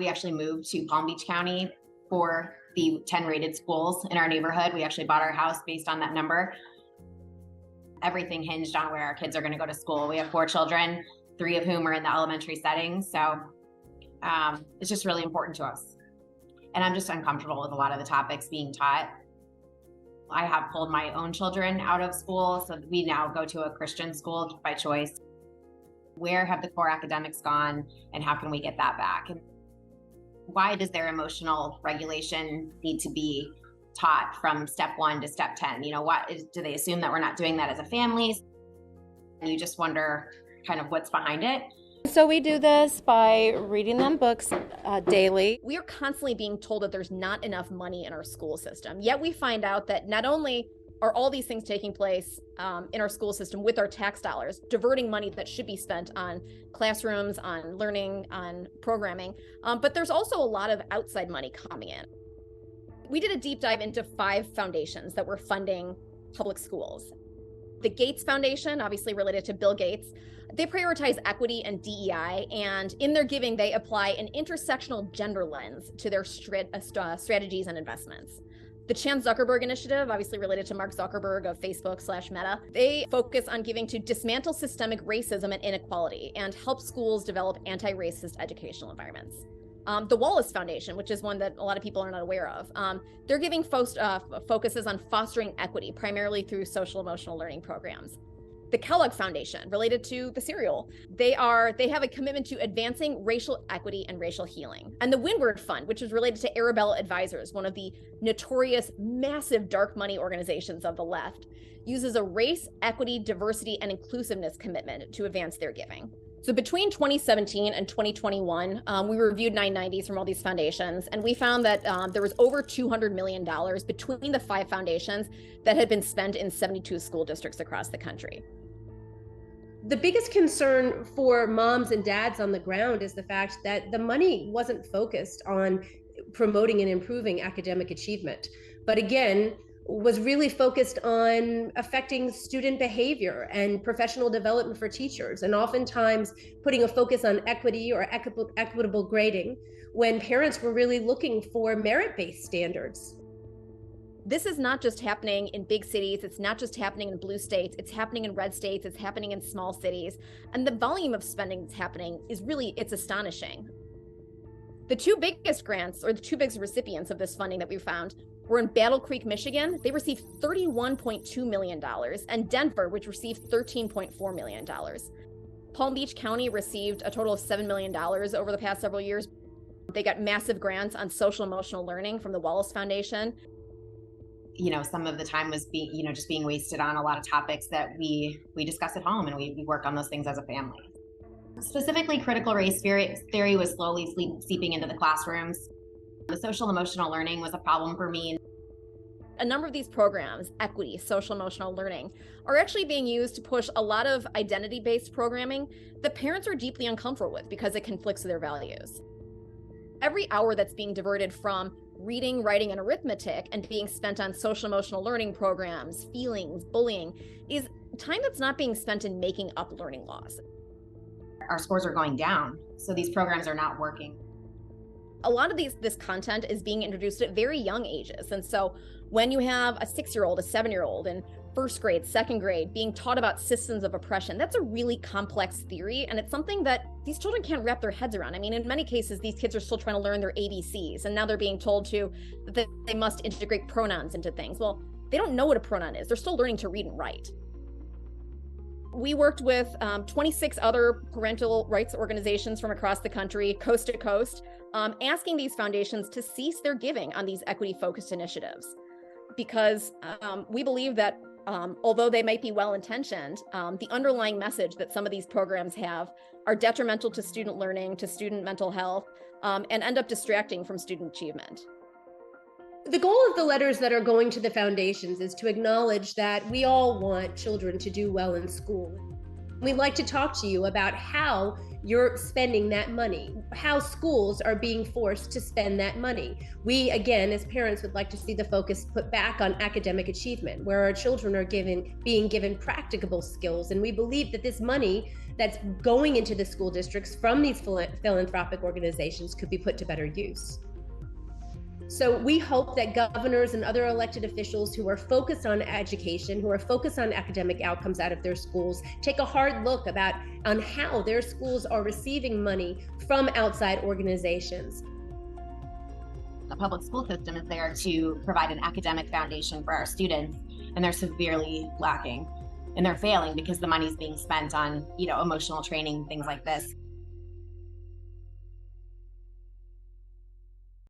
We actually moved to Palm Beach County for the 10 rated schools in our neighborhood. We actually bought our house based on that number. Everything hinged on where our kids are going to go to school. We have 4 children, 3 of whom are in the elementary setting. So it's just really important to us. And I'm just uncomfortable with a lot of the topics being taught. I have pulled my own children out of school, so we now go to a Christian school by choice. Where have the core academics gone, and how can we get that back? And why does their emotional regulation need to be taught from step 1 to step 10? Do they assume that we're not doing that as a family? And you just wonder kind of what's behind it. So we do this by reading them books daily. We are constantly being told that there's not enough money in our school system. Yet we find out that not only are all these things taking place in our school system with our tax dollars, diverting money that should be spent on classrooms, on learning, on programming, but there's also a lot of outside money coming in. We did a deep dive into 5 foundations that were funding public schools. The Gates Foundation, obviously related to Bill Gates, they prioritize equity and DEI, and in their giving, they apply an intersectional gender lens to their strategies and investments. The Chan Zuckerberg Initiative, obviously related to Mark Zuckerberg of Facebook/Meta, they focus on giving to dismantle systemic racism and inequality and help schools develop anti-racist educational environments. The Wallace Foundation, which is one that a lot of people are not aware of, they're giving focuses on fostering equity, primarily through social emotional learning programs. The Kellogg Foundation, related to the cereal, they have a commitment to advancing racial equity and racial healing. And the Windward Fund, which is related to Arabella Advisors, one of the notorious massive dark money organizations of the left, uses a race, equity, diversity, and inclusiveness commitment to advance their giving. So between 2017 and 2021, we reviewed 990s from all these foundations, and we found that there was over $200 million between the 5 foundations that had been spent in 72 school districts across the country. The biggest concern for moms and dads on the ground is the fact that the money wasn't focused on promoting and improving academic achievement, but again, was really focused on affecting student behavior and professional development for teachers, and oftentimes putting a focus on equity or equitable grading when parents were really looking for merit-based standards. This is not just happening in big cities. It's not just happening in blue states. It's happening in red states. It's happening in small cities. And the volume of spending that's happening is it's astonishing. The 2 biggest grants, or the 2 biggest recipients of this funding that we found, were in Battle Creek, Michigan. They received $31.2 million, and Denver, which received $13.4 million. Palm Beach County received a total of $7 million over the past several years. They got massive grants on social emotional learning from the Wallace Foundation. Some of the time was just being wasted on a lot of topics that we discuss at home, and we work on those things as a family. Specifically, critical race theory was slowly seeping into the classrooms. The social emotional learning was a problem for me. A number of these programs, equity, social emotional learning, are actually being used to push a lot of identity-based programming that parents are deeply uncomfortable with because it conflicts with their values. Every hour that's being diverted from reading, writing, and arithmetic and being spent on social emotional learning programs, feelings, bullying, is time that's not being spent in making up learning laws. Our scores are going down, so these programs are not working. A lot of this content is being introduced at very young ages. And so when you have a 6-year-old, a 7-year-old in first grade, second grade, being taught about systems of oppression, that's a really complex theory. And it's something that these children can't wrap their heads around. I mean, in many cases, these kids are still trying to learn their ABCs. And now they're being told that they must integrate pronouns into things. Well, they don't know what a pronoun is. They're still learning to read and write. We worked with 26 other parental rights organizations from across the country, coast to coast, asking these foundations to cease their giving on these equity-focused initiatives. Because we believe that although they might be well-intentioned, the underlying message that some of these programs have are detrimental to student learning, to student mental health, and end up distracting from student achievement. The goal of the letters that are going to the foundations is to acknowledge that we all want children to do well in school. We'd like to talk to you about how you're spending that money, how schools are being forced to spend that money. We, again, as parents, would like to see the focus put back on academic achievement, where our children are being given practicable skills. And we believe that this money that's going into the school districts from these philanthropic organizations could be put to better use. So we hope that governors and other elected officials who are focused on education, who are focused on academic outcomes out of their schools, take a hard look on how their schools are receiving money from outside organizations. The public school system is there to provide an academic foundation for our students, and they're severely lacking. And they're failing because the money's being spent on, emotional training, things like this.